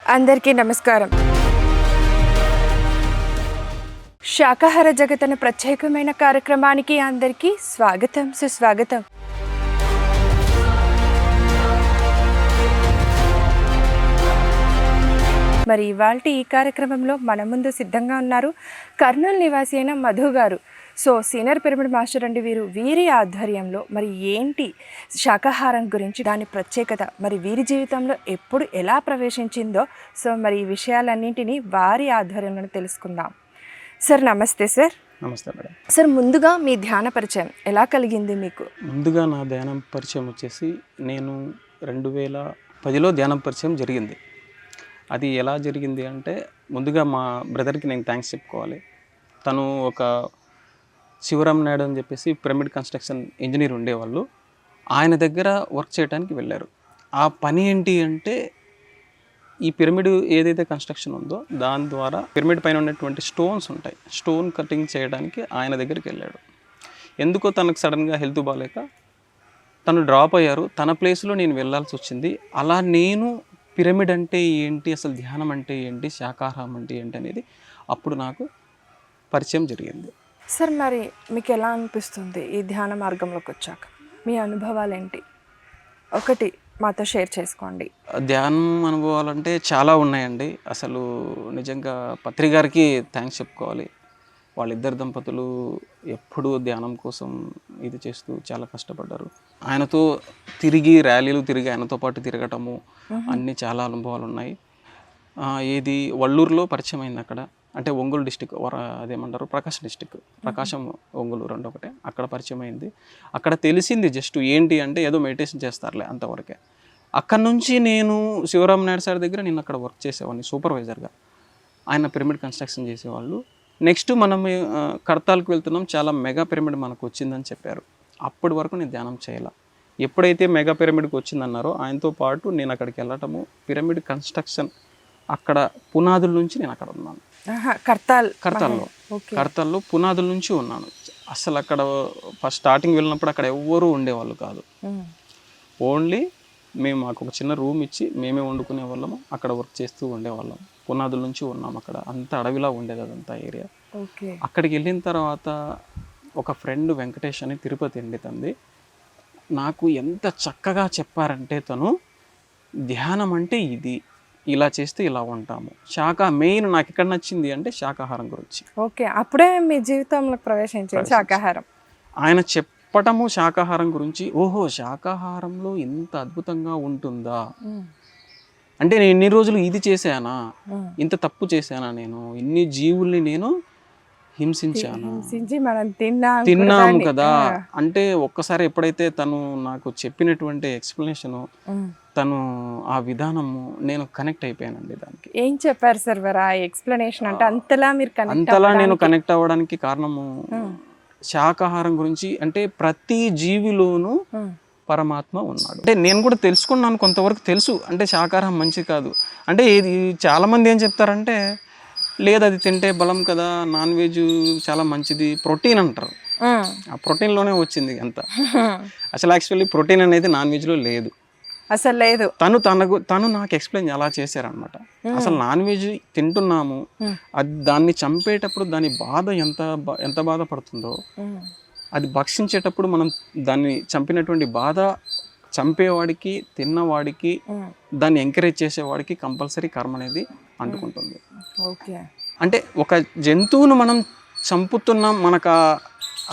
అందరికీ నమస్కారం. శాకాహార జగతన ప్రత్యేకమైన కార్యక్రమానికి అందరికీ స్వాగతం, సుస్వాగతం. మరి ఇవాల్టి ఈ కార్యక్రమంలో మన ముందు సిద్ధంగా ఉన్నారు కర్నూలు నివాసి అయిన మధు గారు. సో సీనియర్ పిరమిడ్ మాస్టర్ అండి వీరి ఆధ్వర్యంలో మరి ఏంటి శాకాహారం గురించి, దాని ప్రత్యేకత, మరి వీరి జీవితంలో ఎప్పుడు ఎలా ప్రవేశించిందో, సో మరి ఈ విషయాలన్నింటినీ వారి ఆధ్వర్యంలో తెలుసుకుందాం. సార్ నమస్తే. సార్ నమస్తే మేడం. సార్ ముందుగా మీ ధ్యాన పరిచయం ఎలా కలిగింది మీకు? ముందుగా నా ధ్యానం పరిచయం వచ్చేసి నేను 2010లో ధ్యానం పరిచయం జరిగింది. అది ఎలా జరిగింది అంటే, ముందుగా మా బ్రదర్కి నేను థ్యాంక్స్ చెప్పుకోవాలి. తను ఒక శివరామ్ నాయుడు అని చెప్పేసి పిరమిడ్ కన్స్ట్రక్షన్ ఇంజనీర్ ఉండేవాళ్ళు. ఆయన దగ్గర వర్క్ చేయడానికి వెళ్ళారు. ఆ పని ఏంటి అంటే, ఈ పిరమిడ్ ఏదైతే కన్స్ట్రక్షన్ ఉందో దాని ద్వారా పిరమిడ్ పైన ఉన్నటువంటి స్టోన్స్ ఉంటాయి, స్టోన్ కటింగ్ చేయడానికి ఆయన దగ్గరికి వెళ్ళాడు. ఎందుకో తనకు సడన్గా హెల్త్ బాగాలేక తను డ్రాప్ అయ్యారు. తన ప్లేస్లో నేను వెళ్ళాల్సి వచ్చింది. అలా నేను పిరమిడ్ అంటే ఏంటి, అసలు ధ్యానం అంటే ఏంటి, శాకాహారం అంటే ఏంటి అనేది అప్పుడు నాకు పరిచయం జరిగింది. సార్ మరి మీకు ఎలా అనిపిస్తుంది ఈ ధ్యాన మార్గంలోకి వచ్చాక? మీ అనుభవాలు ఏంటి? ఒకటి మాతో షేర్ చేసుకోండి. ధ్యానం అనుభవాలంటే చాలా ఉన్నాయండి. అసలు నిజంగా పత్రి గారికి థ్యాంక్స్ చెప్పుకోవాలి. వాళ్ళిద్దరు దంపతులు ఎప్పుడూ ధ్యానం కోసం ఇది చేస్తూ చాలా కష్టపడ్డారు. ఆయనతో తిరిగి ర్యాలీలు తిరిగి ఆయనతో పాటు తిరగటము అన్నీ చాలా అనుభవాలు ఉన్నాయి. ఏది వల్లూరులో పరిచయం అయింది. అక్కడ అంటే ఒంగోలు డిస్టిక్, అదేమంటారు ప్రకాశం డిస్టిక్, ప్రకాశం ఒంగోలు రెండు ఒకటే, అక్కడ పరిచయం అయింది. అక్కడ తెలిసింది జస్ట్ ఏంటి అంటే ఏదో మెడిటేషన్ చేస్తారులే అంతవరకే. అక్కడ నుంచి నేను శివరామ్ నాయుడు సార్ దగ్గర నేను అక్కడ వర్క్ చేసేవాడిని సూపర్వైజర్గా. ఆయన పిరమిడ్ కన్స్ట్రక్షన్ చేసేవాళ్ళు. నెక్స్ట్ మనం కడతాల్కి వెళ్తున్నాం, చాలా మెగా పిరమిడ్ మనకు వచ్చిందని చెప్పారు. అప్పటి వరకు నేను ధ్యానం చేయాల. ఎప్పుడైతే మెగా పిరమిడ్కి వచ్చిందన్నారో ఆయనతో పాటు నేను అక్కడికి వెళ్ళటము, పిరమిడ్ కన్స్ట్రక్షన్ అక్కడ పునాదుల నుంచి నేను అక్కడ ఉన్నాను. కర్తాల్లో పునాదుల నుంచి ఉన్నాను. అసలు అక్కడ ఫస్ట్ స్టార్టింగ్ వెళ్ళినప్పుడు అక్కడ ఎవ్వరూ ఉండేవాళ్ళు కాదు. ఓన్లీ మేము మాకు ఒక చిన్న రూమ్ ఇచ్చి మేమే వండుకునే వాళ్ళము, అక్కడ వర్క్ చేస్తూ ఉండేవాళ్ళం. పునాదుల నుంచి ఉన్నాం. అక్కడ అంత అడవిలా ఉండేది అదంతా ఏరియా. అక్కడికి వెళ్ళిన తర్వాత ఒక ఫ్రెండ్ వెంకటేష్ అని తిరుపతి అండి తంది, నాకు ఎంత చక్కగా చెప్పారంటే, తను ధ్యానం అంటే ఇది, ఇలా చేస్తే ఇలా ఉంటాము. మెయిన్ నాకు ఎక్కడ నచ్చింది అంటే శాకాహారం గురించి. ఓకే, అప్పుడే మీ జీవితంలో ప్రవేశించింది శాకాహారం. ఆయన చెప్పటము శాకాహారం గురించి, ఓహో శాకాహారంలో ఇంత అద్భుతంగా ఉంటుందా, అంటే నేను ఇన్ని రోజులు ఇది చేశానా, ఇంత తప్పు చేశానా, నేను ఇన్ని జీవుల్ని నేను తిన్నాము కదా. అంటే ఒక్కసారి ఎప్పుడైతే తను నాకు చెప్పినటువంటి ఎక్స్ప్లెనేషను, తను ఆ విధానము, నేను కనెక్ట్ అయిపోయానండి దానికి. ఏం చెప్పారు సార్ ఆ ఎక్స్ప్లెనేషన్? అంటే అంతలా నేను కనెక్ట్ అవ్వడానికి కారణము శాకాహారం గురించి. అంటే ప్రతి జీవిలోనూ పరమాత్మ ఉన్నాడు. అంటే నేను కూడా తెలుసుకున్నాను, కొంతవరకు తెలుసు. అంటే శాకాహారం మంచిది కాదు అంటే ఇది చాలామంది ఏం చెప్తారంటే, లేదు అది తింటే బలం కదా, నాన్ వెజ్ చాలా మంచిది, ప్రోటీన్ అంటారు. ఆ ప్రోటీన్లోనే వచ్చింది అంత. అసలు యాక్చువల్లీ ప్రోటీన్ అనేది నాన్ వెజ్లో లేదు, అసలు లేదు. తను నాకు ఎక్స్ప్లెయిన్ అలా చేశారనమాట. అసలు నాన్ వెజ్ తింటున్నాము, అది దాన్ని చంపేటప్పుడు దాని బాధ ఎంత బాధపడుతుందో, అది భక్షించేటప్పుడు మనం దాన్ని చంపినటువంటి బాధ చంపేవాడికి, తిన్నవాడికి, దాన్ని ఎంకరేజ్ చేసేవాడికి కంపల్సరీ కర్మ అనేది అంటుకుంటుంది. అంటే ఒక జంతువును మనం చంపుతున్నాం, మనకు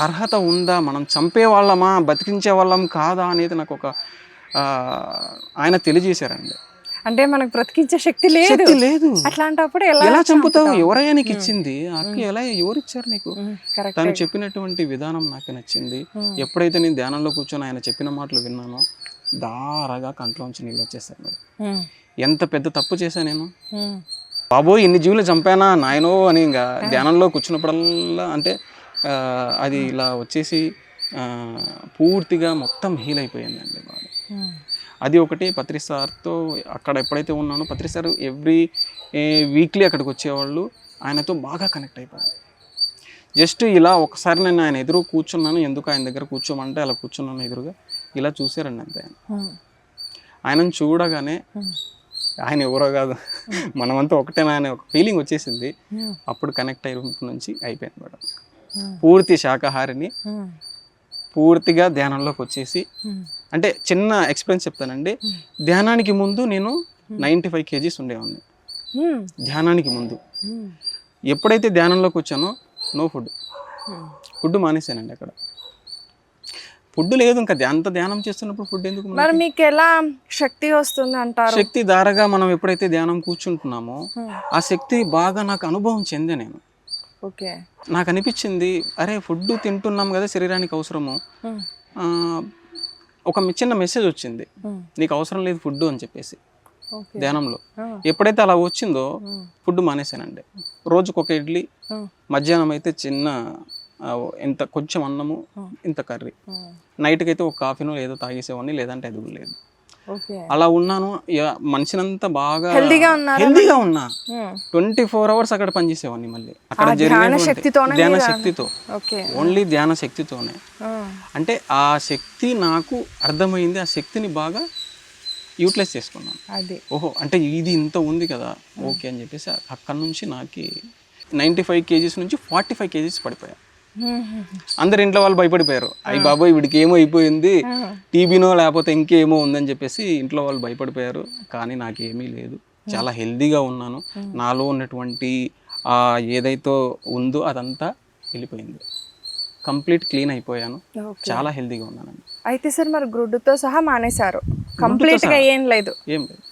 అర్హత ఉందా, మనం చంపే వాళ్ళమా బతికించే వాళ్ళం కాదా అనేది నాకు ఒక ఆయన తెలియజేశారండి. అంటే మనకు బ్రతికించే శక్తి లేదు, అట్లాంటప్పుడు ఎలా చంపుతావు, ఎవరయ్యా నీకు ఇచ్చింది, అక్కి ఎవరు ఇచ్చారు నీకు? తను చెప్పినటువంటి విధానం నాకు నచ్చింది. ఎప్పుడైతే నేను ధ్యానంలో కూర్చొని ఆయన చెప్పిన మాటలు విన్నానో, దారగా కంట్లోంచి నీళ్ళు వచ్చేసారు మేడం. ఎంత పెద్ద తప్పు చేశా నేను, బాబోయ్ ఇన్ని జీవులు చంపానా నాయనో అని. ఇంకా ధ్యానంలో కూర్చున్నప్పుడల్లా అంటే అది ఇలా వచ్చేసి పూర్తిగా మొత్తం హీల్ అయిపోయిందండి బాగా. అది ఒకటి. పత్రి సార్తో అక్కడ ఎప్పుడైతే ఉన్నానో, పత్రి సార్ ఎవ్రీ వీక్లీ అక్కడికి వచ్చేవాళ్ళు. ఆయనతో బాగా కనెక్ట్ అయిపోయాను. జస్ట్ ఇలా ఒకసారి నేను ఆయన ఎదురు కూర్చున్నాను, ఎందుకు ఆయన దగ్గర కూర్చోమంటే అలా కూర్చున్నాను ఎదురుగా, ఇలా చూసారండి అంతే. ఆయనను చూడగానే ఆయన ఎవరో కాదు, మనమంతా ఒకటేనా అనే ఒక ఫీలింగ్ వచ్చేసింది. అప్పుడు కనెక్ట్ అయినప్పటి నుంచి అయిపోయింది మేడం. పూర్తి శాకాహారిని, పూర్తిగా ధ్యానంలోకి వచ్చేసి, అంటే చిన్న ఎక్స్పీరియన్స్ చెప్తానండి. ధ్యానానికి ముందు నేను 95 kgs ఉండేవాడిని. ధ్యానానికి ముందు ఎప్పుడైతే ధ్యానంలోకి వచ్చానో నో ఫుడ్ మానేశానండి. అక్కడ ఫుడ్ లేదు, ఇంకా అంత ధ్యానం చేస్తున్నప్పుడు ఫుడ్ ఎందుకు? మరి మీకు ఎలా శక్తి వస్తుంది అంటారు? శక్తి ధారగా మనం ఎప్పుడైతే ధ్యానం కూర్చుంటున్నామో ఆ శక్తి బాగా నాకు అనుభవం చెందే. నేను ఓకే, నాకు అనిపించింది, అరే ఫుడ్ తింటున్నాం కదా, శరీరానికి అవసరము. ఒక చిన్న మెసేజ్ వచ్చింది, నీకు అవసరం లేదు ఫుడ్ అని చెప్పేసి ధ్యానంలో. ఎప్పుడైతే అలా వచ్చిందో ఫుడ్ మానేశానండి. రోజుకు ఒక ఇడ్లీ, మధ్యాహ్నం అయితే చిన్న ఇంత కొంచెం అన్నము, ఇంత కర్రీ, నైట్కి అయితే ఒక కాఫీనో ఏదో తాగేసేవాడిని, లేదంటే అది కూడా లేదు. అలా ఉన్నాను. మనిషినంతా బాగా హెల్దీగా ఉన్నా. 24 hours అక్కడ పనిచేసేవాడిని. మళ్ళీ అక్కడ ధ్యాన శక్తితో, ఓన్లీ ధ్యాన శక్తితోనే. అంటే ఆ శక్తి నాకు అర్థమైంది, ఆ శక్తిని బాగా యూటిలైజ్ చేసుకున్నాను. ఓహో, అంటే ఇది ఇంత ఉంది కదా, ఓకే అని చెప్పేసి అక్కడ నుంచి నాకు 95 kgs నుంచి 45 kgs పడిపోయా. అందరు ఇంట్లో వాళ్ళు భయపడిపోయారు, అయ్యి బాబోయ్ వీడికి ఏమో అయిపోయింది, టీబీనో లేకపోతే ఇంకేమో ఉందని చెప్పేసి ఇంట్లో వాళ్ళు భయపడిపోయారు. కానీ నాకేమీ లేదు, చాలా హెల్దీగా ఉన్నాను. నాలో ఉన్నటువంటి ఏదైతే ఉందో అదంతా వెళ్ళిపోయింది, కంప్లీట్ క్లీన్ అయిపోయాను, చాలా హెల్దీగా ఉన్నానండి. అయితే సార్ మరి గుడ్డుతో సహా మానేశారు కంప్లీట్ గా? ఏం లేదు,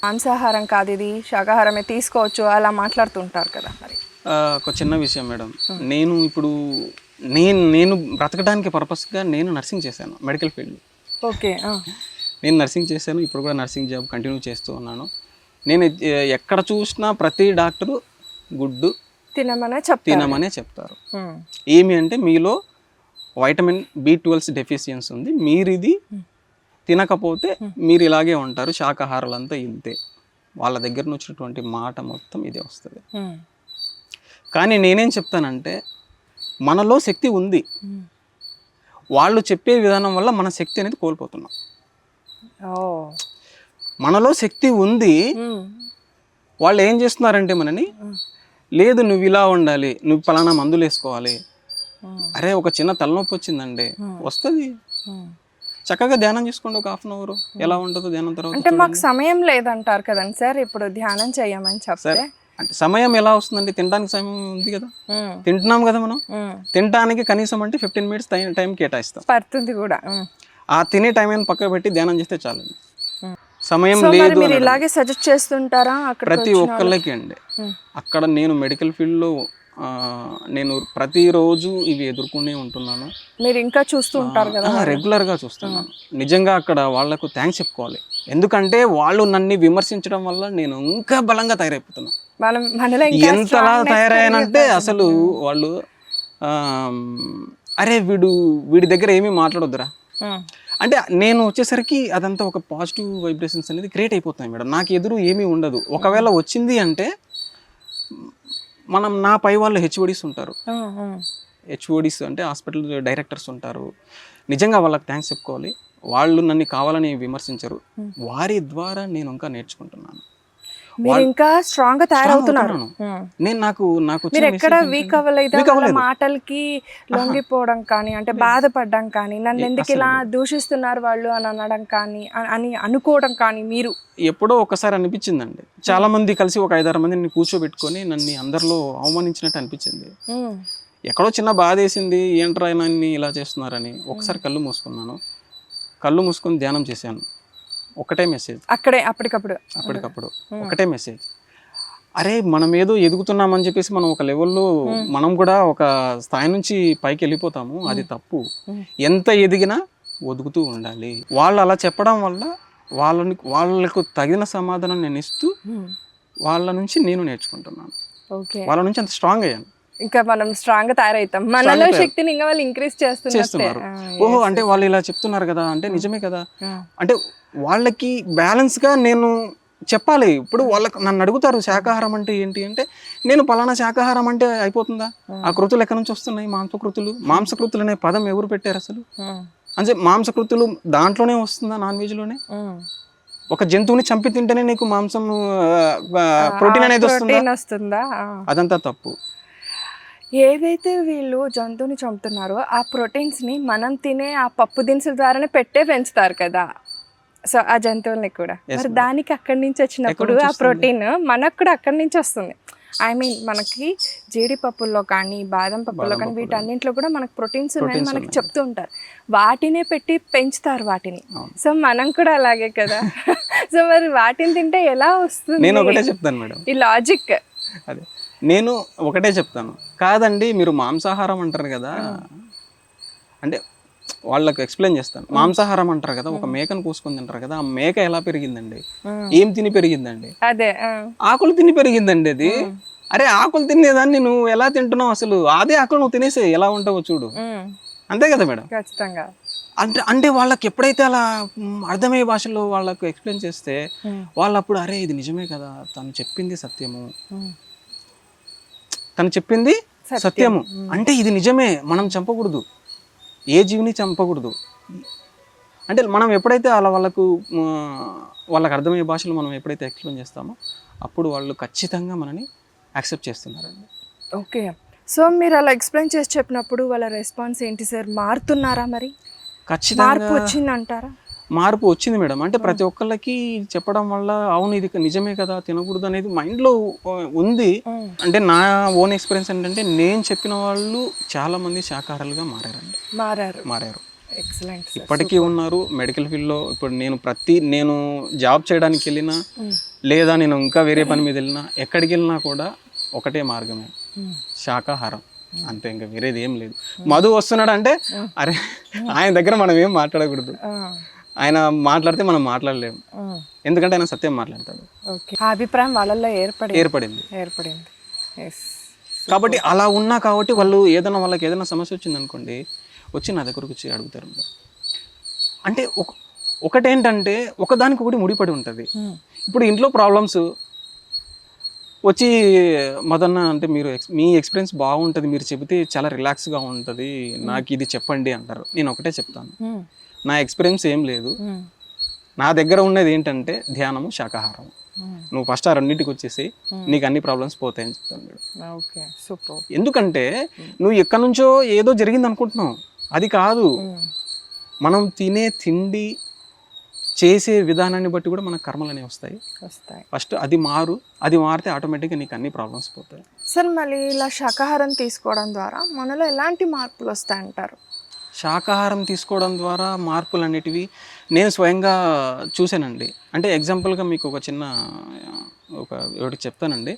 మాంసాహారం కాదు ఇది, శాకాహారమే తీసుకోవచ్చు అలా మాట్లాడుతుంటారు కదా. మరి ఒక చిన్న విషయం మేడం, నేను ఇప్పుడు నేను బ్రతకడానికి పర్పస్గా నేను నర్సింగ్ చేశాను, మెడికల్ ఫీల్డ్. ఓకే, నేను నర్సింగ్ చేశాను, ఇప్పుడు కూడా నర్సింగ్ జాబ్ కంటిన్యూ చేస్తూ ఉన్నాను. నేను ఎక్కడ చూసినా ప్రతి డాక్టరు గుడ్డు తినమనే చెప్తారు. ఏమి అంటే మీలో వైటమిన్ B12 డెఫిషియన్సీ ఉంది, మీరు ఇది తినకపోతే మీరు ఇలాగే ఉంటారు, శాకాహారాలంతా ఇంతే. వాళ్ళ దగ్గర నుంచి వచ్చినటువంటి మాట మొత్తం ఇదే వస్తుంది. కానీ నేనేం చెప్తానంటే మనలో శక్తి ఉంది, వాళ్ళు చెప్పే విధానం వల్ల మన శక్తి అనేది కోల్పోతున్నాం. మనలో శక్తి ఉంది, వాళ్ళు ఏం చేస్తున్నారంటే మనని, లేదు నువ్వు ఇలా ఉండాలి, నువ్వు పలానా మందులు వేసుకోవాలి. అరే ఒక చిన్న తలనొప్పి వచ్చిందండి, వస్తుంది, చక్కగా ధ్యానం చేసుకోండి ఒక 1/2 hour, ఎలా ఉంటుందో ధ్యానం తర్వాత. అంటే మాకు సమయం లేదంటారు కదండి సార్, ఇప్పుడు ధ్యానం చేయమని చెప్తే. అంటే సమయం ఎలా వస్తుందండి, తినడానికి సమయం ఉంది కదా, తింటున్నాం కదా మనం, తినడానికి కనీసం అంటే 15 minutes టైం కేటాయిస్తాం, పడుతుంది కూడా. ఆ తినే టైం అయినా పక్కన పెట్టి ధ్యానం చేస్తే చాలు. సమయం లేదు మీరు ఇలాగే సజెస్ట్ చేస్తుంటారా ప్రతి ఒక్కళ్ళకి అండి? అక్కడ నేను మెడికల్ ఫీల్డ్లో నేను ప్రతిరోజు ఇవి ఎదుర్కొనే ఉంటున్నాను. మీరు ఇంకా చూస్తూ ఉంటారు కదా? రెగ్యులర్గా చూస్తున్నాను. నిజంగా అక్కడ వాళ్లకు థ్యాంక్స్ చెప్పుకోవాలి, ఎందుకంటే వాళ్ళు నన్ను విమర్శించడం వల్ల నేను ఇంకా బలంగా తయారైపోతున్నాను. ఎంతలా తయారయ్యానంటే అసలు వాళ్ళు అరే వీడి దగ్గర ఏమీ మాట్లాడొద్దురా అంటే, నేను వచ్చేసరికి అదంతా ఒక పాజిటివ్ వైబ్రేషన్స్ అనేది క్రియేట్ అయిపోతున్నాయి మేడం. నాకు ఎదురు ఏమీ ఉండదు. ఒకవేళ వచ్చింది అంటే నా పై వాళ్ళు హెచ్ఓడీస్ ఉంటారు, హెచ్ఓడీస్ అంటే హాస్పిటల్ డైరెక్టర్స్ ఉంటారు. నిజంగా వాళ్ళకి థ్యాంక్స్ చెప్పుకోవాలి, వాళ్ళు నన్ను కావాలని విమర్శించరు, వారి ద్వారా నేను ఇంకా నేర్చుకుంటున్నాను. మీరు ఇంకా స్ట్రాంగ్ గా తయారవుతున్నారు. నేను నాకు మీరు ఎక్కడ వీక్ అవ్వలేదు, మాటలకి లొంగిపోవడం కానీ, అంటే బాధపడడం కానీ, నన్ను ఎందుకు ఇలా దూషిస్తున్నారు వాళ్ళు అని అనడం కానీ, అని అనుకోవడం కానీ. మీరు ఎప్పుడో ఒకసారి అనిపించిందండి, చాలా మంది కలిసి ఒక 5-6 మందిని కూర్చోబెట్టుకొని నన్ను అందరిలో అవమానించినట్టు అనిపించింది. ఎక్కడో చిన్న బాధ వేసింది, ఏంట్రా నన్ను ఇలా చేస్తున్నారని. ఒకసారి కళ్ళు మూసుకున్నాను, కళ్ళు మూసుకొని ధ్యానం చేశాను. ఒకటే మెసేజ్ అప్పటికప్పుడు ఒకటే మెసేజ్, అరే మనం ఏదో ఎదుగుతున్నామని చెప్పేసి మనం ఒక లెవెల్లో మనం కూడా ఒక స్థాయి నుంచి పైకి వెళ్ళిపోతాము, అది తప్పు. ఎంత ఎదిగినా ఒదుగుతూ ఉండాలి. వాళ్ళు అలా చెప్పడం వల్ల వాళ్ళకు తగిన సమాధానం నేను ఇస్తూ వాళ్ళ నుంచి నేను నేర్చుకుంటున్నాను. వాళ్ళ నుంచి అంత స్ట్రాంగ్ అయ్యాను. ఇంకా మనం స్ట్రాంగ్ గా తయారవుతాం, మనలో శక్తిని ఇంకా వాళ్ళు ఇంక్రీజ్ చేస్తున్నారు. ఓహో, అంటే వాళ్ళు ఇలా చెప్తున్నారు కదా, అంటే నిజమే కదా, అంటే వాళ్ళకి బ్యాలెన్స్ గా నేను చెప్పాలి. ఇప్పుడు వాళ్ళకి నన్ను అడుగుతారు శాకాహారం అంటే ఏంటి అంటే, నేను పలానా శాకాహారం అంటే అయిపోతుందా? ఆ కృతులు ఎక్కడి నుంచి వస్తున్నాయి? మాంసకృతులు అనే పదం ఎవరు పెట్టారు అసలు? అంటే మాంసకృతులు దాంట్లోనే వస్తుందా, నాన్ వెజ్ లోనే? ఒక జంతువుని చంపి తింటేనే నీకు మాంసం ప్రోటీన్ అనేది ప్రోటీన్ వస్తుందా? అదంతా తప్పు. ఏదైతే వీళ్ళు జంతువుని చంపుతున్నారో ఆ ప్రోటీన్స్ని మనం తినే ఆ పప్పు దినుసుల ద్వారానే పెంచుతారు కదా, సో ఆ జంతువుల్ని కూడా. మరి దానికి అక్కడి నుంచి వచ్చినప్పుడు ఆ ప్రోటీన్ మనకు కూడా అక్కడి నుంచి వస్తుంది. ఐ మీన్ మనకి జీడిపప్పుల్లో కానీ బాదం పప్పుల్లో కానీ వీటన్నింటిలో కూడా మనకు ప్రోటీన్స్ ఉన్నాయని మనకి చెప్తూ ఉంటారు. వాటినే పెట్టి పెంచుతారు వాటిని. సో మనం కూడా అలాగే కదా. సో మరి వాటిని తింటే ఎలా వస్తుంది? నేను ఒకటే చెప్తాను మేడం, ఈ లాజిక్ అదే నేను ఒకటే చెప్తాను. కాదండి మీరు మాంసాహారం అంటారు కదా అంటే వాళ్ళకి ఎక్స్ప్లెయిన్ చేస్తాను. మాంసాహారం అంటారు కదా, ఒక మేకను కోసుకొని తింటారు కదా, ఆ మేక ఎలా పెరిగిందండి? ఏం తిని పెరిగిందండి? అదే ఆకులు తిని పెరిగిందండి అది. అరే ఆకులు తినేదాన్ని నువ్వు ఎలా తింటున్నావు? అసలు అదే ఆకులు నువ్వు తినేసే ఎలా ఉంటావో చూడు. అంతే కదా మేడం? ఖచ్చితంగా. అంటే వాళ్ళకి ఎప్పుడైతే అలా అర్థమయ్యే భాషలో వాళ్ళకు ఎక్స్ప్లెయిన్ చేస్తే వాళ్ళు అప్పుడు అరే ఇది నిజమే కదా, తను చెప్పింది సత్యము, తను చెప్పింది సత్యము అంటే ఇది నిజమే, మనం చంపకూడదు, ఏ జీవిని చంపకూడదు. అంటే మనం ఎప్పుడైతే అలా వాళ్ళకు అర్థమయ్యే భాషలో మనం ఎప్పుడైతే ఎక్స్ప్లెయిన్ చేస్తామో అప్పుడు వాళ్ళు ఖచ్చితంగా మనని యాక్సెప్ట్ చేస్తున్నారండి. ఓకే. సో మీరు అలా ఎక్స్ప్లెయిన్ చేసి చెప్పినప్పుడు వాళ్ళ రెస్పాన్స్ ఏంటి సార్? మారుతున్నారా? మరి ఖచ్చితంగా మార్పు వచ్చిందంటారా? మార్పు వచ్చింది మేడం. అంటే ప్రతి ఒక్కళ్ళకి చెప్పడం వల్ల అవును ఇది నిజమే కదా, తినకూడదు అనేది మైండ్లో ఉంది. అంటే నా ఓన్ ఎక్స్పీరియన్స్ ఏంటంటే నేను చెప్పిన వాళ్ళు చాలా మంది శాకాహారులుగా మారారు. ఎక్సలెంట్. ఇప్పటికీ ఉన్నారు మెడికల్ ఫీల్డ్లో. ఇప్పుడు నేను జాబ్ చేయడానికి వెళ్ళినా లేదా నేను ఇంకా వేరే పని మీద వెళ్ళినా ఎక్కడికి వెళ్ళినా కూడా ఒకటే మార్గమే, శాకాహారం. అంతే, ఇంకా వేరేది ఏం లేదు. మధు వస్తున్నాడు అంటే అరే ఆయన దగ్గర మనం ఏం మాట్లాడకూడదు, ఆయన మాట్లాడితే మనం మాట్లాడలేము, ఎందుకంటే ఆయన సత్యం మాట్లాడతాడు. ఆ అభిప్రాయం వాళ్ళల్లో ఏర్పడింది. Yes. కాబట్టి అలా ఉన్నా కాబట్టి వాళ్ళకి ఏదైనా సమస్య వచ్చింది అనుకోండి, వచ్చి నా దగ్గరకు వచ్చి అడుగుతారు. అంటే ఒకటేంటంటే ఒకదానికి ఒకటి ముడిపడి ఉంటుంది. ఇప్పుడు ఇంట్లో ప్రాబ్లమ్స్ వచ్చి మదన్న అంటే మీ ఎక్స్పీరియన్స్ బాగుంటుంది, మీరు చెబితే చాలా రిలాక్స్గా ఉంటుంది, నాకు ఇది చెప్పండి అంటారు. నేను ఒకటే చెప్తాను, నా ఎక్స్పీరియన్స్ ఏం లేదు, నా దగ్గర ఉన్నది ఏంటంటే ధ్యానము, శాకాహారం. నువ్వు ఫస్ట్ ఆ రెండింటికి వచ్చేసి నీకు అన్ని ప్రాబ్లమ్స్ పోతాయని చెప్తాను. ఎందుకంటే నువ్వు ఎక్కడి నుంచో ఏదో జరిగింది అనుకుంటున్నావు, అది కాదు. మనం తినే తిండి, చేసే విధానాన్ని బట్టి కూడా మనకు కర్మలు అనేవి వస్తాయి. ఫస్ట్ అది మారితే ఆటోమేటిక్గా నీకు అన్ని ప్రాబ్లమ్స్ పోతాయి. సార్ మళ్ళీ ఇలా శాకాహారం తీసుకోవడం ద్వారా మనలో ఎలాంటి మార్పులు వస్తాయంటారు? శాకాహారం తీసుకోవడం ద్వారా మార్పులు అనేటివి నేను స్వయంగా చూశానండి. అంటే ఎగ్జాంపుల్గా మీకు ఒకటి చెప్తానండి.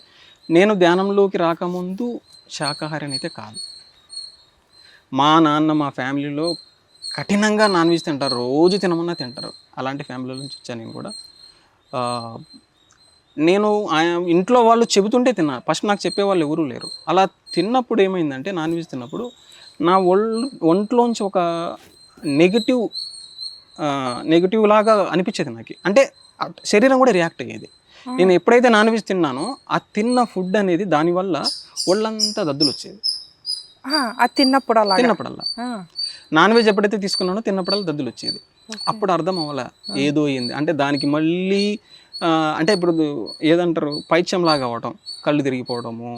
నేను ధ్యానంలోకి రాకముందు శాకాహారం అయితే కాదు. మా నాన్న మా ఫ్యామిలీలో కఠినంగా నాన్ వెజ్ తింటారు, రోజు తినమన్నా తింటారు. అలాంటి ఫ్యామిలీ నుంచి వచ్చాను నేను కూడా. నేను ఇంట్లో వాళ్ళు చెబుతుంటే తిన్నా, ఫస్ట్ నాకు చెప్పేవాళ్ళు ఎవరూ లేరు. అలా తిన్నప్పుడు ఏమైందంటే నాన్ వెజ్ తిన్నప్పుడు నా ఒంట్లోంచి ఒక నెగిటివ్ లాగా అనిపించేది నాకు. అంటే శరీరం కూడా రియాక్ట్ అయ్యేది. నేను ఎప్పుడైతే నాన్ వెజ్ తిన్నానో ఆ తిన్న ఫుడ్ అనేది దానివల్ల ఒళ్ళంతా దద్దులు వచ్చేది. తిన్నప్పుడల్లా నాన్ వెజ్ ఎప్పుడైతే తీసుకున్నానో తిన్నప్పుడల్లా దద్దులు వచ్చేది. అప్పుడు అర్థం అవ్వాల ఏదో అయింది అంటే దానికి మళ్ళీ అంటే ఇప్పుడు ఏదంటారు పైత్యం లాగా అవ్వటం, కళ్ళు తిరిగిపోవడము,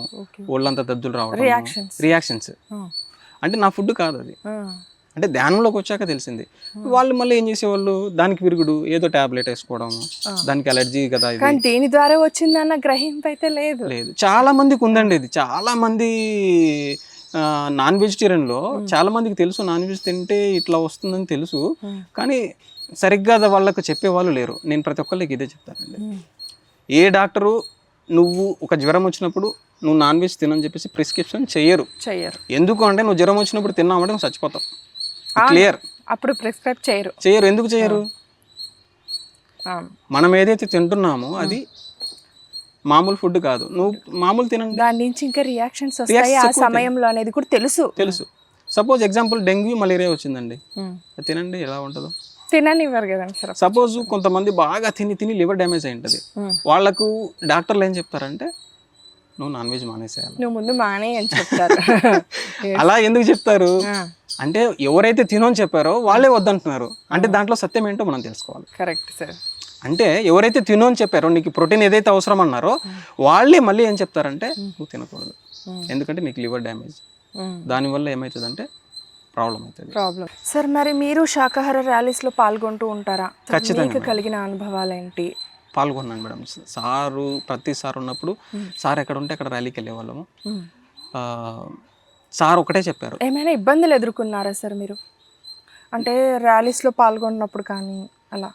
ఒళ్ళంతా దద్దులు రావడం, రియాక్షన్స్. అంటే నా ఫుడ్ కాదు అది. అంటే ధ్యానంలోకి వచ్చాక తెలిసింది. వాళ్ళు మళ్ళీ ఏం చేసేవాళ్ళు, దానికి విరుగుడు ఏదో టాబ్లెట్ వేసుకోవడం, దానికి అలర్జీ కదా ఇది, దీని ద్వారా వచ్చిందన్న గ్రహింపు అయితే లేదు. చాలా మందికి ఉందండి ఇది. చాలా మంది నాన్ వెజిటేరియన్లో చాలా మందికి తెలుసు నాన్ వెజ్ తింటే ఇట్లా వస్తుందని తెలుసు, కానీ సరిగ్గా వాళ్ళకు చెప్పేవాళ్ళు లేరు. నేను ప్రతి ఒక్కళ్ళకి ఇదే చెప్తానండి. ఏ డాక్టరు నువ్వు ఒక జ్వరం వచ్చినప్పుడు నువ్వు నాన్ వెజ్ తినని చెప్పేసి ప్రిస్క్రిప్షన్ చెయ్యరు. ఎందుకు అంటే నువ్వు జ్వరం వచ్చినప్పుడు తిన్నామంటే నువ్వు చచ్చిపోతావు, క్లియర్. అప్పుడు ప్రిస్క్రైబ్ చేయరు. ఎందుకు చేయరు? మనం ఏదైతే తింటున్నామో అది మామూలు ఫుడ్ కాదు. నువ్వు మామూలు తినండి, దాని నుంచి ఇంకా రియాక్షన్స్ వస్తాయి ఆ సమయంలో అనేది కూడా తెలుసు. సపోజ్ ఎగ్జాంపుల్ డెంగ్యూ, మలేరియా వచ్చిందండి, తినండి ఎలా ఉంటుందో. తిననివ్వరు కదండి సార్. సపోజ్ కొంతమంది బాగా తిని లివర్ డ్యామేజ్ అయి ఉంటుంది, వాళ్ళకు డాక్టర్లు ఏం చెప్తారంటే నువ్వు నాన్ వెజ్ మానేసేయాలి, నువ్వు ముందు మానే అని చెప్తారు. అలా ఎందుకు చెప్తారు అంటే ఎవరైతే తినని చెప్పారో వాళ్ళే వద్దంటున్నారు. అంటే దాంట్లో సత్యం ఏంటో మనం తెలుసుకోవాలి. Correct sir. అంటే ఎవరైతే తిను అని చెప్పారో, నీకు ప్రోటీన్ ఏదైతే అవసరం అన్నారో వాళ్ళే మళ్ళీ ఏం చెప్తారంటే నువ్వు తినకూడదు, ఎందుకంటే నీకు లివర్ డ్యామేజ్, దానివల్ల ఏమవుతుందంటే ప్రాబ్లం అవుతుంది. ప్రాబ్లం. సార్ మరి మీరు శాకాహార ర్యాలీస్లో పాల్గొంటూ ఉంటారా? ఖచ్చితంగా మీకు కలిగిన అనుభవాలు ఏంటి? పాల్గొన్నాను మేడం. సారు ప్రతిసారి ఉన్నప్పుడు సార్ ఎక్కడ ఉంటే అక్కడ ర్యాలీకి వెళ్ళేవాళ్ళము. సార్ ఒకటే చెప్పారు. ఏమైనా ఇబ్బందులు ఎదుర్కొన్నారా సార్ మీరు, అంటే ర్యాలీస్లో పాల్గొన్నప్పుడు కానీ అలా?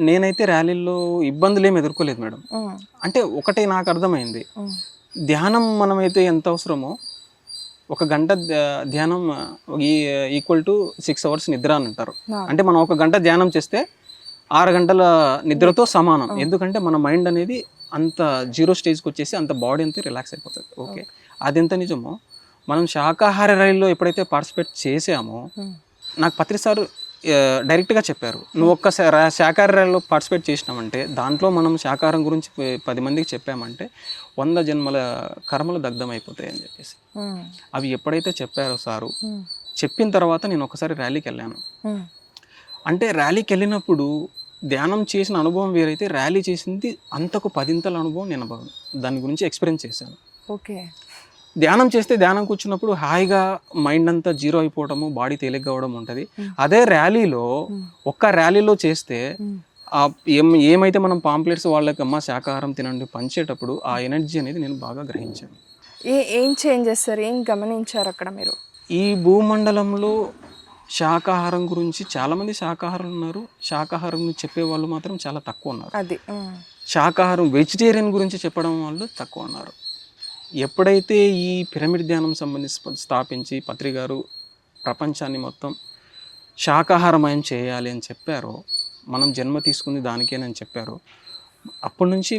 నేనైతే ర్యాలీల్లో ఇబ్బందులు ఏమి ఎదుర్కోలేదు మేడం. అంటే ఒకటే నాకు అర్థమైంది, ధ్యానం మనమైతే ఎంత అవసరమో 1 గంట ధ్యానం ఈక్వల్ టు 6 అవర్స్ నిద్ర అని అంటారు. అంటే మనం 1 గంట ధ్యానం చేస్తే 6 గంటల నిద్రతో సమానం. ఎందుకంటే మన మైండ్ అనేది అంత జీరో స్టేజ్కి వచ్చేసి అంత బాడీ అంతా రిలాక్స్ అయిపోతుంది. ఓకే, అది ఎంత నిజమో మనం శాకాహార రైల్లో ఎప్పుడైతే పార్టిసిపేట్ చేసామో, నాకు పత్రి సార్ డైరెక్ట్గా చెప్పారు, నువ్వు ఒక్క శాకాహార రైల్లో పార్టిసిపేట్ చేసినామంటే దాంట్లో మనం శాకాహారం గురించి 10 మందికి చెప్పామంటే 100 జన్మల కర్మలు దగ్ధం అయిపోతాయి అని చెప్పేసి. అవి ఎప్పుడైతే చెప్పారో సారు, చెప్పిన తర్వాత నేను ఒకసారి ర్యాలీకి వెళ్ళాను. అంటే ర్యాలీకి వెళ్ళినప్పుడు ధ్యానం చేసిన అనుభవం వేరైతే, ర్యాలీ చేసింది అంతకు 10 అనుభవం నేను దాని గురించి ఎక్స్పీరియన్స్ చేశాను. ఓకే, ధ్యానం చేస్తే ధ్యానం కూర్చున్నప్పుడు హాయిగా మైండ్ అంతా జీరో అయిపోవడము, బాడీ తేలిగ్గా అవడం ఉంటుంది. అదే ర్యాలీలో ఒక్క ర్యాలీలో చేస్తే ఏమైతే మనం పాంప్లెట్స్ వాళ్ళకి అమ్మ శాకాహారం తినండి పంచేటప్పుడు ఆ ఎనర్జీ అనేది నేను బాగా గ్రహించాను. ఏం చేంజెస్ సార్, ఏం గమనించారు అక్కడ మీరు? ఈ భూమండలంలో శాకాహారం గురించి చాలామంది శాకాహారులు ఉన్నారు, శాకాహారం చెప్పే వాళ్ళు మాత్రం చాలా తక్కువ ఉన్నారు. అది శాకాహారం వెజిటేరియన్ గురించి చెప్పడం వాళ్ళు తక్కువ ఉన్నారు. ఎప్పుడైతే ఈ పిరమిడ్ ధ్యానం సంబంధించి స్థాపించి పత్రి గారు ప్రపంచాన్ని మొత్తం శాకాహారమయం చేయాలి అని చెప్పారో, మనం జన్మ తీసుకుంది దానికేనని చెప్పారో, అప్పటి నుంచి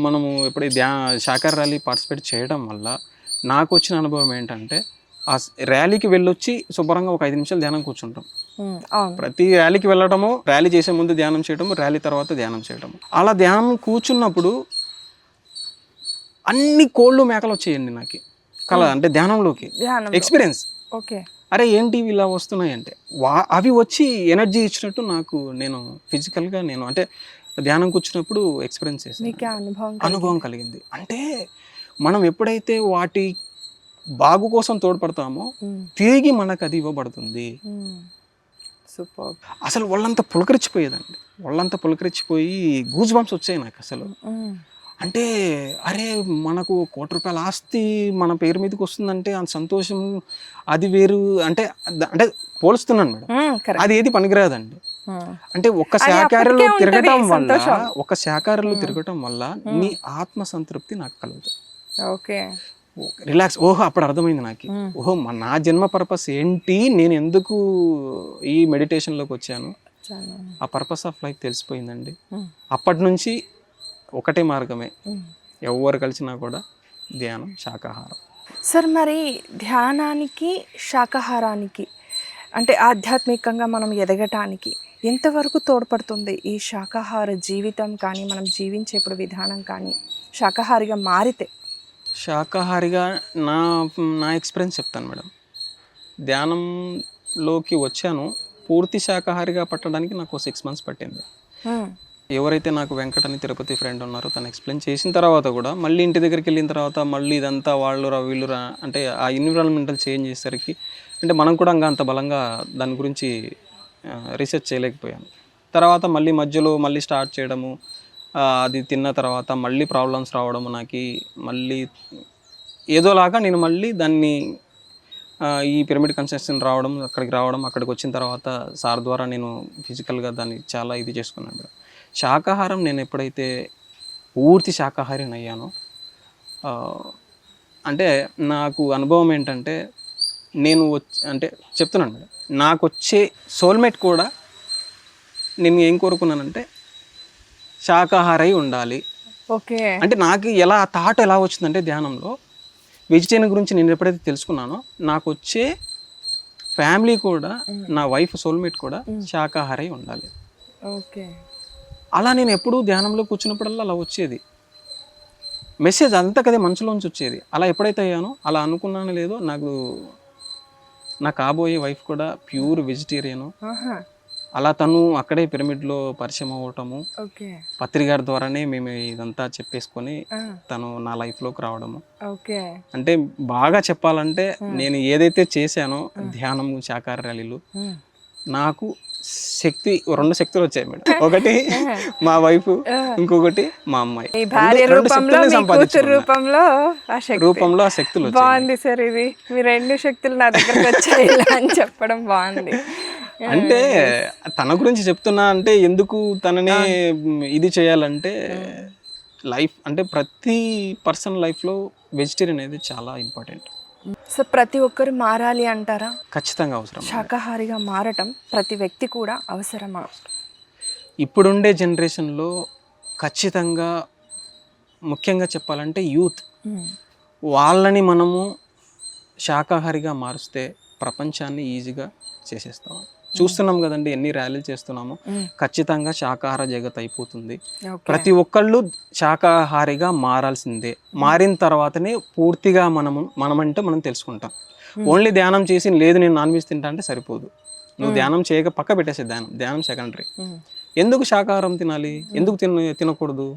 మనము ఎప్పుడైతే శాకాహార ర్యాలీ పార్టిసిపేట్ చేయడం వల్ల నాకు వచ్చిన అనుభవం ఏంటంటే, ఆ ర్యాలీకి వెళ్ళొచ్చి శుభ్రంగా ఒక 5 నిమిషాలు ధ్యానం కూర్చుంటాం. ప్రతి ర్యాలీకి వెళ్ళటము, ర్యాలీ చేసే ముందు ధ్యానం చేయడము, ర్యాలీ తర్వాత ధ్యానం చేయడము. అలా ధ్యానం కూర్చున్నప్పుడు అన్ని కోళ్ళు మేకలు వచ్చేయండి నాకు అంటే ధ్యానంలోకి ఎక్స్పీరియన్స్. ఓకే, అరే ఏంటి ఇలా వస్తున్నాయి అంటే అవి వచ్చి ఎనర్జీ ఇచ్చినట్టు నాకు నేను ఫిజికల్గా నేను అంటే ధ్యానం కూర్చున్నప్పుడు ఎక్స్పీరియన్స్ చేశాను, అనుభవం కలిగింది. అంటే మనం ఎప్పుడైతే వాటి బాగు కోసం తోడ్పడతామో తిరిగి మనకు అది ఇవ్వబడుతుంది. సూపర్. అసలు వాళ్ళంతా పులకరించిపోయేదండి, వాళ్ళంతా పులకరించిపోయి గూజ్ బంప్స్ వచ్చాయి నాకు అసలు. అంటే అరే మనకు ₹1,00,00,000 ఆస్తి మన పేరు మీదకి వస్తుందంటే అంత సంతోషం అది వేరు. అంటే అంటే పోలుస్తున్నాను మేడం, అది ఏది పనికిరాదండి. అంటే ఒక్క శాకాహారులు తిరగటం వల్ల నీ ఆత్మ సంతృప్తి నాకు కలుగుతుంది. Okay, relax. ఓహో అప్పుడు అర్థమైంది నాకు, ఓహో నా జన్మ పర్పస్ ఏంటి, నేను ఎందుకు ఈ మెడిటేషన్లోకి వచ్చాను, ఆ పర్పస్ ఆఫ్ లైఫ్ తెలిసిపోయిందండి. అప్పటి నుంచి ఒకటే మార్గమే, ఎవరు కలిసినా కూడా ధ్యానం, శాకాహారం. సార్ మరి ధ్యానానికి శాకాహారానికి అంటే ఆధ్యాత్మికంగా మనం ఎదగటానికి ఎంతవరకు తోడ్పడుతుంది ఈ శాకాహార జీవితం కానీ, మనం జీవించేప్పుడు విధానం కానీ శాకాహారిగా మారితే? శాకాహారిగా నా ఎక్స్పీరియన్స్ చెప్తాను మేడం. ధ్యానంలోకి వచ్చాను, పూర్తి శాకాహారిగా పట్టడానికి నాకు 6 months పట్టింది. ఎవరైతే నాకు వెంకట్ అని తిరుపతి ఫ్రెండ్ ఉన్నారో తను ఎక్స్ప్లెయిన్ చేసిన తర్వాత కూడా మళ్ళీ ఇంటి దగ్గరికి వెళ్ళిన తర్వాత మళ్ళీ ఇదంతా వీళ్ళు అంటే ఆ ఎన్విరాన్మెంటల్ చేంజ్ చేసేసరికి అంటే మనం కూడా ఇంకా అంత బలంగా దాని గురించి రీసెర్చ్ చేయలేకపోయాను. తర్వాత మళ్ళీ మధ్యలో మళ్ళీ స్టార్ట్ చేయడము, అది తిన్న తర్వాత మళ్ళీ ప్రాబ్లమ్స్ రావడము, నాకు మళ్ళీ ఏదోలాగా నేను మళ్ళీ దాన్ని ఈ పిరమిడ్ కన్స్ట్రక్షన్ రావడం, అక్కడికి వచ్చిన తర్వాత సార్ ద్వారా నేను ఫిజికల్గా దాన్ని చాలా ఇది చేసుకున్నాను. శాకాహారం నేను ఎప్పుడైతే పూర్తి శాకాహారిని అయ్యానో, అంటే నాకు అనుభవం ఏంటంటే, నేను అంటే చెప్తున్నాను మేడం, నాకు వచ్చే సోల్మేట్ కూడా నేను ఏం కోరుకున్నానంటే శాకాహారై ఉండాలి. ఓకే, అంటే నాకు ఎలా థాట్ ఎలా వచ్చిందంటే, ధ్యానంలో వెజిటేరియన్ గురించి నేను ఎప్పుడైతే తెలుసుకున్నానో నాకు వచ్చే ఫ్యామిలీ కూడా, నా వైఫ్ సోల్మేట్ కూడా శాకాహారై ఉండాలి. ఓకే, అలా నేను ఎప్పుడూ ధ్యానంలో కూర్చున్నప్పుడల్లా అలా వచ్చేది మెసేజ్, అంతా కదే మనసులోంచి వచ్చేది. అలా ఎప్పుడైతే అయ్యానో, అలా అనుకున్నానో లేదో, నాకు నా కాబోయే వైఫ్ కూడా ప్యూర్ వెజిటేరియను. అలా తను అక్కడే పిరమిడ్లో పరిచయం అవ్వటము, ఓకే. పత్రి గారి ద్వారానే మేము ఇదంతా చెప్పేసుకొని తను నా లైఫ్లోకి రావడము. ఓకే. అంటే బాగా చెప్పాలంటే నేను ఏదైతే చేశానో ధ్యానము, శాకాహార ర్యాలీలు, నాకు శక్తి 2 శక్తులు వచ్చాయి మేడం. ఒకటి మా వైఫ్, ఇంకొకటి మా అమ్మాయి. మీ భార్య రూపంలో, మీ కూతురు రూపంలో ఆ శక్తులు వచ్చాయి. బాగుంది సార్, ఇది మీ 2 శక్తులు నా దగ్గరకు వచ్చాయి ఇలా అని చెప్పడం బాగుంది. అంటే తన గురించి చెప్తున్నా అంటే ఎందుకు తననే ఇది చేయాలంటే లైఫ్ అంటే ప్రతి పర్సన్ లైఫ్లో వెజిటేరియన్ అనేది చాలా ఇంపార్టెంట్. సో ప్రతి ఒక్కరు మారాలి అంటారా? ఖచ్చితంగా అవసరం. శాకాహారిగా మారటం ప్రతి వ్యక్తి కూడా అవసరమా? ఇప్పుడుండే జనరేషన్లో ఖచ్చితంగా, ముఖ్యంగా చెప్పాలంటే యూత్, వాళ్ళని మనము శాకాహారిగా మారుస్తే ప్రపంచాన్ని ఈజీగా చేసేస్తాం. చూస్తున్నాం కదండి, ఎన్ని ర్యాలీలు చేస్తున్నాము. ఖచ్చితంగా శాకాహార జగత్ అయిపోతుంది. ప్రతి ఒక్కళ్ళు శాకాహారిగా మారాల్సిందే. మారిన తర్వాతనే పూర్తిగా మనమంటే మనం తెలుసుకుంటాం. ఓన్లీ ధ్యానం చేసి లేదు నేను నాన్ వెజ్ తింటా అంటే సరిపోదు. నువ్వు ధ్యానం చేయక పక్క పెట్టేసే, ధ్యానం సెకండరీ. ఎందుకు శాకాహారం తినాలి? ఎందుకు తినకూడదు?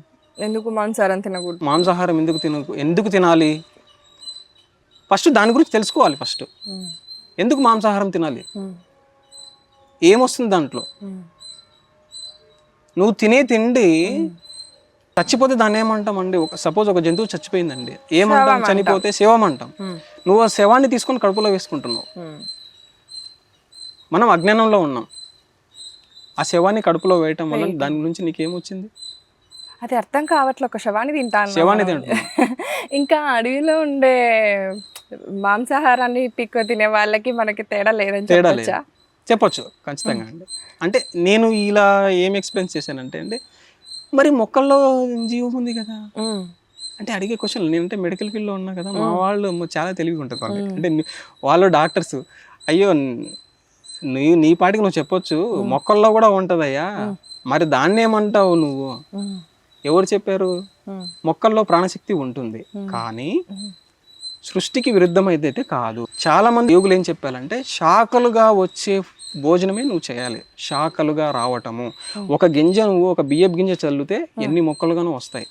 ఎందుకు మాంసాహారం తినకూడదు? మాంసాహారం ఎందుకు తినాలి? ఫస్ట్ దాని గురించి తెలుసుకోవాలి. ఫస్ట్ ఎందుకు మాంసాహారం తినాలి, ఏమొస్తుంది దాంట్లో? నువ్వు తినే తిండి చచ్చిపోతే దాన్ని ఏమంటామండి? సపోజ్ ఒక జంతువు చచ్చిపోయిందండి, ఏమంటాం? చనిపోతే శవం అంటాం. నువ్వు ఆ శవాన్ని తీసుకొని కడుపులో వేసుకుంటున్నావు. మనం అజ్ఞానంలో ఉన్నాం. ఆ శవాన్ని కడుపులో వేయటం వల్ల దాని గురించి నీకేమొచ్చింది? అది అర్థం కావట్లే. ఒక శవాన్ని తింటాను, శవాన్ని తింటున్నా. ఇంకా అడవిలో ఉండే మాంసాహారాన్ని పిక్క తినే వాళ్ళకి మనకి తేడా లేదని చెప్పొచ్చు ఖచ్చితంగా అండి. అంటే నేను ఇలా ఏం ఎక్స్ప్లెయిన్ చేశానంటే అండి, మరి మొక్కల్లో జీవం ఉంది కదా అంటే అడిగే క్వశ్చన్. నేనంటే మెడికల్ ఫీల్డ్లో ఉన్నా కదా, మా వాళ్ళు చాలా తెలివిగా ఉంటుంది వాళ్ళకి. అంటే వాళ్ళు డాక్టర్స్, అయ్యో నీ పాటికి నువ్వు చెప్పొచ్చు మొక్కల్లో కూడా ఉంటుందయ్యా, మరి దాన్ని ఏమంటావు నువ్వు? ఎవరు చెప్పారు? మొక్కల్లో ప్రాణశక్తి ఉంటుంది, కానీ సృష్టికి విరుద్ధమైతే కాదు. చాలా మంది యోగులు ఏం చెప్పాలంటే శాఖలుగా వచ్చే భోజనమే నువ్వు చేయాలి. శాఖలుగా రావటము, ఒక గింజ, నువ్వు ఒక బియ్యపు గింజ చల్లితే ఎన్ని మొక్కలుగానూ వస్తాయి.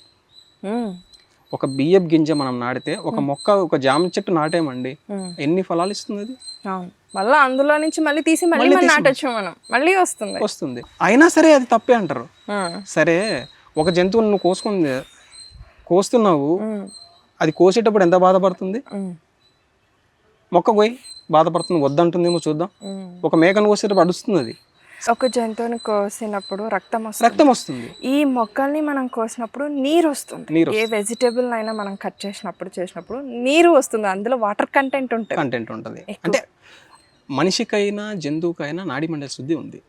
ఒక బియ్యపు గింజ మనం నాటితే, ఒక మొక్క, ఒక జామ చెట్టు నాటేమండి, ఎన్ని ఫలాలు ఇస్తుంది అది? మళ్ళీ అందులో నుంచి మళ్ళీ తీసి మళ్ళీ నాటొచ్చు మనం, మళ్ళీ వస్తుంది. అయినా సరే అది తప్పే అంటారు. సరే, ఒక జంతువుని నువ్వు కోస్తున్నావు, అది కోసేటప్పుడు ఎంత బాధపడుతుంది? మొక్క పోయి బాధపడుతుంది, వద్దంటుందేమో చూద్దాం. ఒక మేకను కోసేటప్పుడు అడుస్తుంది అది. ఒక జంతువుని కోసినప్పుడు రక్తం వస్తుంది. ఈ మొక్కల్ని మనం కోసినప్పుడు నీరు వస్తుంది. ఏ వెజిటేబుల్ అయినా మనం కట్ చేసినప్పుడు నీరు వస్తుంది. అందులో వాటర్ కంటెంట్ ఉంటుంది. అంటే మనిషికైనా జంతువుకైనా నాడీ మండల శుద్ధి ఉంది.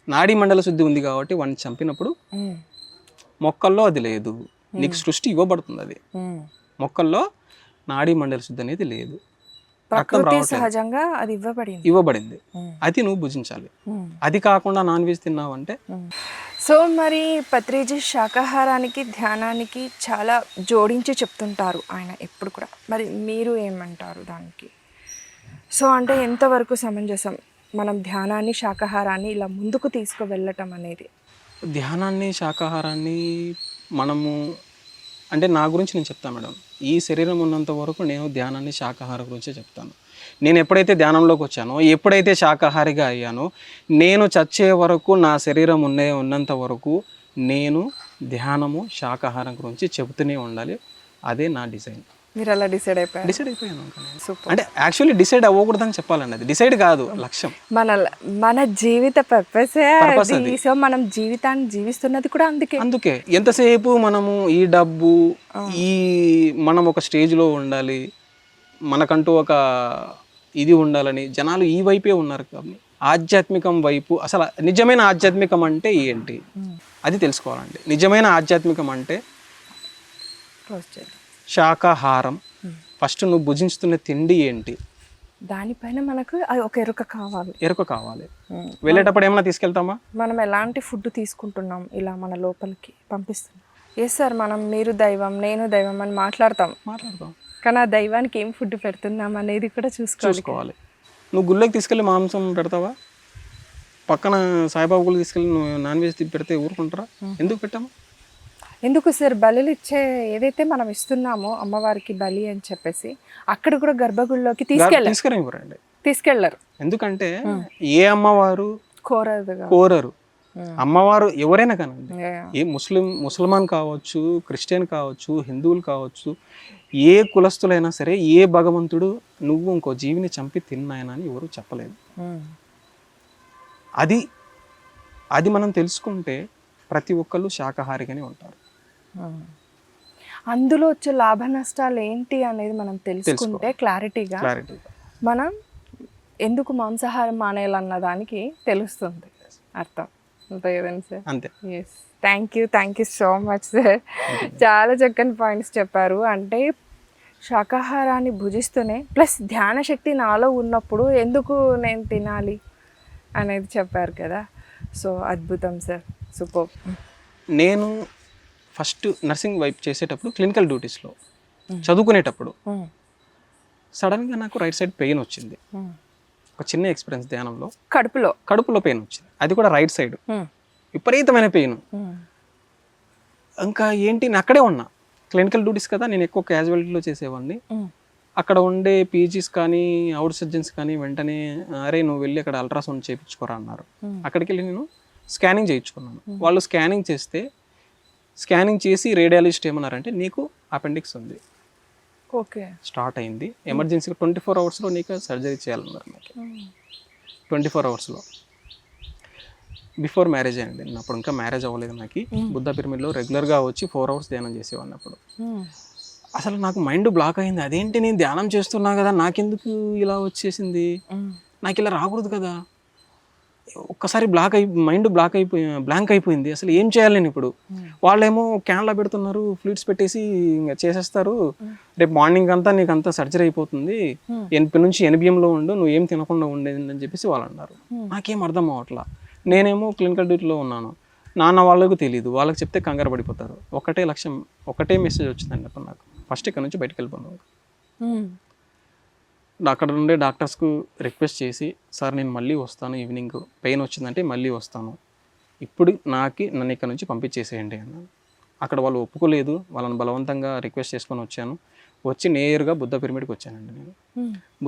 నాడీ మండల శుద్ధి ఉంది కాబట్టి వాడిని చంపినప్పుడు మొక్కల్లో అది లేదు. నీకు సృష్టి ఇవ్వబడుతుంది, అది మొక్కల్లో నాడీ మండల శుద్ధి అనేది లేదు. సహజంగా అది ఇవ్వబడింది, అది నువ్వు భుజించాలి. అది కాకుండా నాన్ వెజ్ తిన్నావు అంటే. సో మరి పత్రిజీ శాకాహారానికి ధ్యానానికి చాలా జోడించి చెప్తుంటారు ఆయన ఎప్పుడు కూడా. మరి మీరు ఏమంటారు దానికి? సో అంటే ఎంతవరకు సమంజసం మనం ధ్యానాన్ని, శాకాహారాన్ని ఇలా ముందుకు తీసుకువెళ్ళటం అనేది? ధ్యానాన్ని, శాకాహారాన్ని మనము అంటే నా గురించి నేను చెప్తాను మేడం. ఈ శరీరం ఉన్నంత వరకు నేను ధ్యానాన్ని, శాకాహారం గురించే చెప్తాను. నేను ఎప్పుడైతే ధ్యానంలోకి వచ్చానో, ఎప్పుడైతే శాకాహారిగా అయ్యానో, నేను చచ్చే వరకు, నా శరీరం ఉన్నంత వరకు నేను ధ్యానము, శాకాహారం గురించి చెబుతూనే ఉండాలి. అదే నా డిజైన్. మీరు అలా డిసైడ్ అయిపోయాను. అంటే యాక్చువల్లీ డిసైడ్ అవ్వకూడదని చెప్పాలండి. అది డిసైడ్ కాదు, లక్ష్యం. మన జీవిత పర్పసే. సో మనం జీవితాన్ని జీవిస్తున్నది కూడా అందుకే. ఎంతసేపు మనము ఈ డబ్బు, మనం ఒక స్టేజ్లో ఉండాలి, మనకంటూ ఒక ఇది ఉండాలని జనాలు ఈ వైపే ఉన్నారు. కాబట్టి ఆధ్యాత్మికం వైపు, అసలు నిజమైన ఆధ్యాత్మికం అంటే ఏంటి అది తెలుసుకోవాలండి. నిజమైన ఆధ్యాత్మికం అంటే శాకాహారం. ఫస్ట్ నువ్వు భుజిస్తున్న తిండి ఏంటి, దానిపైన మనకు ఒక ఎరుక కావాలి. వెళ్ళేటప్పుడు ఏమైనా తీసుకెళ్తామా? మనం ఎలాంటి ఫుడ్ తీసుకుంటున్నాం, ఇలా మన లోపలికి పంపిస్తున్నాం. ఎస్ సార్, మీరు దైవం, నేను దైవం అని మాట్లాడతాం, కానీ ఆ దైవానికి ఏం ఫుడ్ పెడుతున్నాం అనేది కూడా చూసుకోవాలి. నువ్వు గుళ్ళకి తీసుకెళ్ళి మాంసం పెడతావా? పక్కన సాయిబాబులు తీసుకెళ్ళి నువ్వు నాన్ వెజ్ పెడితే ఊరుకుంటారా? ఎందుకు పెట్టాము? ఎందుకు సార్ బలులు ఇచ్చే ఏదైతే మనం ఇస్తున్నామో అమ్మవారికి బలి అని చెప్పేసి అక్కడ కూడా గర్భగుడిలోకి తీసుకురండి, తీసుకెళ్లరు. ఎందుకంటే ఏ అమ్మవారు కోరరు. అమ్మవారు ఎవరైనా కానండి, ఏ ముస్లిమాన్ కావచ్చు, క్రిస్టియన్ కావచ్చు, హిందువులు కావచ్చు, ఏ కులస్తులైనా సరే ఏ భగవంతుడు నువ్వు ఇంకో జీవిని చంపి తిన్నాయన అని ఎవరు చెప్పలేదు. అది అది మనం తెలుసుకుంటే ప్రతి ఒక్కళ్ళు శాకాహారిగానే ఉంటారు. అందులో వచ్చే లాభ నష్టాలు ఏంటి అనేది మనం తెలుసుకుంటే క్లారిటీగా మనం ఎందుకు మాంసాహారం మానేయాలన్న దానికి తెలుస్తుంది అర్థం. అంతే కదండి సార్? అంతే. Yes, thank you so much sir. చాలా చక్కని పాయింట్స్ చెప్పారు. అంటే శాకాహారాన్ని భుజిస్తూనే ప్లస్ ధ్యాన శక్తి నాలో ఉన్నప్పుడు ఎందుకు నేను తినాలి అనేది చెప్పారు కదా. సో అద్భుతం సార్, సూపర్. నేను ఫస్ట్ నర్సింగ్ వైపు చేసేటప్పుడు క్లినికల్ డ్యూటీస్లో చదువుకునేటప్పుడు సడన్గా నాకు రైట్ సైడ్ పెయిన్ వచ్చింది. ఒక చిన్న ఎక్స్పీరియన్స్ ధ్యానంలో కడుపులో పెయిన్ వచ్చింది, అది కూడా రైట్ సైడ్, విపరీతమైన పెయిన్. ఇంకా ఏంటి, నేను అక్కడే ఉన్నా, క్లినికల్ డ్యూటీస్ కదా, నేను ఎక్కువ క్యాజువాలిటీలో చేసేవాడిని. అక్కడ ఉండే పీజీస్ కానీ అవుట్ సర్జన్స్ కానీ వెంటనే అరే నువ్వు వెళ్ళి అక్కడ అల్ట్రాసౌండ్ చేయించుకోరా అన్నారు. అక్కడికి వెళ్ళి నేను స్కానింగ్ చేయించుకున్నాను. వాళ్ళు స్కానింగ్ చేసి రేడియాలజిస్ట్ ఏమన్నారంటే నీకు అపెండిక్స్ ఉంది, ఓకే, స్టార్ట్ అయింది, ఎమర్జెన్సీగా 24 అవర్స్లో నీకు సర్జరీ చేయాలన్నారు. నాకు 24 అవర్స్లో. బిఫోర్ మ్యారేజ్ అయ్యండి, నేను అప్పుడు ఇంకా మ్యారేజ్ అవ్వలేదు. నాకు బుద్ధ పిరమిడ్లో రెగ్యులర్గా వచ్చి 4 అవర్స్ ధ్యానం చేసేవాడిని. అప్పుడు అసలు నాకు మైండ్ బ్లాక్ అయింది. అదేంటి, నేను ధ్యానం చేస్తున్నా కదా, నాకెందుకు ఇలా వచ్చేసింది, నాకు ఇలా రాకూడదు కదా. ఒక్కసారి మైండ్ బ్లాంక్ అయిపోయింది. అసలు ఏం చేయాలి నేను ఇప్పుడు? వాళ్ళేమో క్యాన్లో పెడుతున్నారు, ఫ్లూయిడ్స్ పెట్టేసి ఇంకా చేసేస్తారు, రేపు మార్నింగ్ అంతా నీకు అంతా సర్జరీ అయిపోతుంది, ఇప్పటి నుంచి NBMలో ఉండు, నువ్వు ఏం తినకుండా ఉండేది అని చెప్పేసి వాళ్ళు అన్నారు. నాకేం అర్థం అవ్వట్లా. నేనేమో క్లినికల్ డ్యూటీలో ఉన్నాను, నాన్న వాళ్ళకు తెలియదు, వాళ్ళకి చెప్తే కంగారు పడిపోతారు. ఒకటే లక్ష్యం, ఒకటే మెసేజ్ వచ్చిందండి అప్పుడు నాకు, ఫస్ట్ ఇక్కడ నుంచి బయటకు వెళ్ళిపోయాను. అక్కడ ఉండే డాక్టర్స్కు రిక్వెస్ట్ చేసి, సార్ నేను మళ్ళీ వస్తాను, ఈవినింగ్ పెయిన్ వచ్చిందంటే మళ్ళీ వస్తాను, ఇప్పుడు నన్ను ఇక్కడ నుంచి పంపించేసేయండి అన్నాను. అక్కడ వాళ్ళు ఒప్పుకోలేదు, వాళ్ళని బలవంతంగా రిక్వెస్ట్ చేసుకొని వచ్చి నేరుగా బుద్ధ పిరమిడ్కి వచ్చానండి. నేను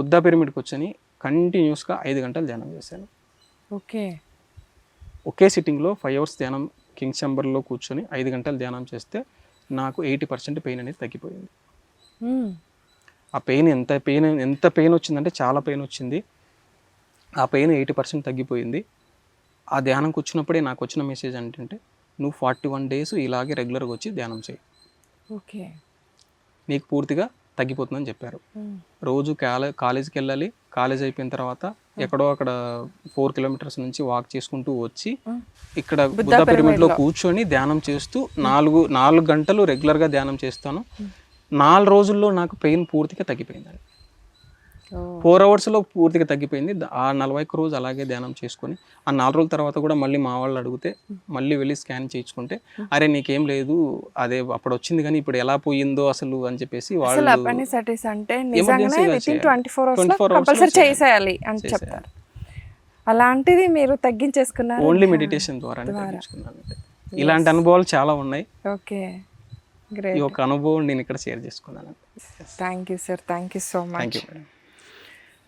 బుద్ధ పిరమిడ్కి వచ్చి కంటిన్యూస్గా 5 గంటలు ధ్యానం చేశాను. ఒకే సిట్టింగ్లో 5 అవర్స్ ధ్యానం కింగ్ ఛాంబర్లో కూర్చొని 5 గంటలు ధ్యానం చేస్తే నాకు 80% పెయిన్ అనేది తగ్గిపోయింది. ఆ పెయిన్ ఎంత పెయిన్ వచ్చిందంటే చాలా పెయిన్ వచ్చింది. ఆ పెయిన్ 80% తగ్గిపోయింది. ఆ ధ్యానం కూర్చున్నప్పుడే నాకు వచ్చిన మెసేజ్ ఏంటంటే, నువ్వు 41 days ఇలాగే రెగ్యులర్గా వచ్చి ధ్యానం చేయి, నీకు పూర్తిగా తగ్గిపోతుందని చెప్పారు. రోజు కాలేజీకి వెళ్ళాలి, కాలేజ్ అయిపోయిన తర్వాత ఎక్కడో అక్కడ 4 kilometers నుంచి వాక్ చేసుకుంటూ వచ్చి ఇక్కడ బుద్ధ పిరమిడ్లో కూర్చొని ధ్యానం చేస్తూ 4 గంటలు రెగ్యులర్గా ధ్యానం చేస్తాను. 4 రోజుల్లో నాకు పెయిన్ పూర్తిగా తగ్గిపోయిందండి. 4 అవర్స్లో పూర్తిగా తగ్గిపోయింది. ఆ 41 రోజు అలాగే ధ్యానం చేసుకొని ఆ 4 రోజుల తర్వాత కూడా మళ్ళీ మా వాళ్ళు అడిగితే మళ్ళీ వెళ్ళి స్కాన్ చేయించుకుంటే, అరే నీకేం లేదు, అదే అప్పుడు వచ్చింది కానీ ఇప్పుడు ఎలా పోయిందో అసలు అని చెప్పేసి వాళ్ళు అలాంటిది మీరు తగ్గించేసుకున్నారు. ఓన్లీ మెడిటేషన్ ద్వారా తగ్గించుకున్నాను. ఇలాంటి అనుభవాలు చాలా ఉన్నాయి. ఈ ఒక అనుభవం నేను ఇక్కడ షేర్ చేసుకున్నాను. Thank you sir, thank you so much.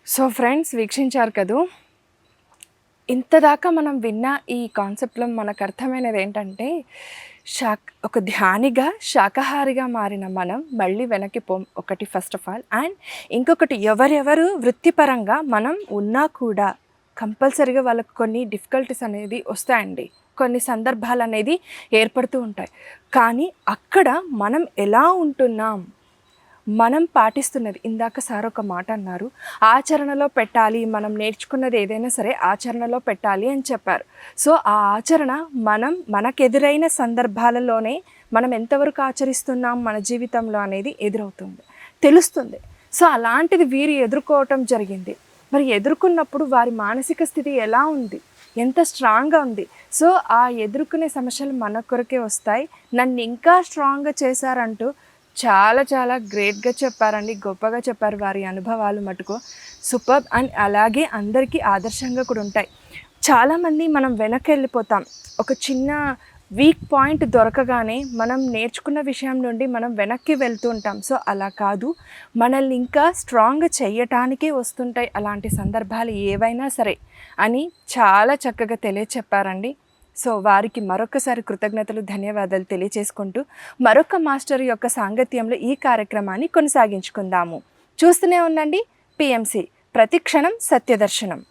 So friends, వీక్షించారు కదూ, ఇంతదాకా మనం విన్న ఈ కాన్సెప్ట్లో మనకు అర్థమైనది ఏంటంటే, ఒక ధ్యానిగా శాకాహారిగా మారిన మనం మళ్ళీ వెనక్కి పోం, ఒకటి ఫస్ట్ ఆఫ్ ఆల్. అండ్ ఇంకొకటి, ఎవరెవరు వృత్తిపరంగా మనం ఉన్నా కూడా కంపల్సరీగా వాళ్ళకు కొన్ని డిఫికల్టీస్ అనేది వస్తాయండి, కొన్ని సందర్భాలు అనేది ఏర్పడుతూ ఉంటాయి. కానీ అక్కడ మనం ఎలా ఉంటున్నాం, మనం పాటిస్తున్నది, ఇందాక సార్ ఒక మాట అన్నారు, ఆచరణలో పెట్టాలి, మనం నేర్చుకున్నది ఏదైనా సరే ఆచరణలో పెట్టాలి అని చెప్పారు. సో ఆ ఆచరణ మనకెదురైన సందర్భాలలోనే మనం ఎంతవరకు ఆచరిస్తున్నాం మన జీవితంలో అనేది ఎదురవుతుంది, తెలుస్తుంది. సో అలాంటిది వీరు ఎదుర్కోవటం జరిగింది. మరి ఎదుర్కొన్నప్పుడు వారి మానసిక స్థితి ఎలా ఉంది, ఎంత స్ట్రాంగ్గా ఉంది. సో ఆ ఎదుర్కొనే సమస్యలు మన కొరకే వస్తాయి, నన్ను ఇంకా స్ట్రాంగ్గా చేశారంటూ చాలా చాలా గ్రేట్గా చెప్పారండి, గొప్పగా చెప్పారు వారి అనుభవాలు మటుకు సూపర్. అండ్ అలాగే అందరికీ ఆదర్శంగా కూడా ఉంటాయి. చాలామంది మనం వెనక్కి వెళ్ళిపోతాం. ఒక చిన్న వీక్ పాయింట్ దొరకగానే మనం నేర్చుకున్న విషయం నుండి మనం వెనక్కి వెళ్తూ ఉంటాం. సో అలా కాదు, మనల్ని ఇంకా స్ట్రాంగ్ చేయటానికే వస్తుంటాయి అలాంటి సందర్భాలు ఏవైనా సరే అని చాలా చక్కగా తెలియచెప్పారండి. సో వారికి మరొకసారి కృతజ్ఞతలు, ధన్యవాదాలు తెలియచేసుకుంటూ మరొక మాస్టర్ యొక్క సాంగత్యంలో ఈ కార్యక్రమాన్ని కొనసాగించుకుందాము. చూస్తూనే ఉండండి PMC, ప్రతిక్షణం సత్యదర్శనం.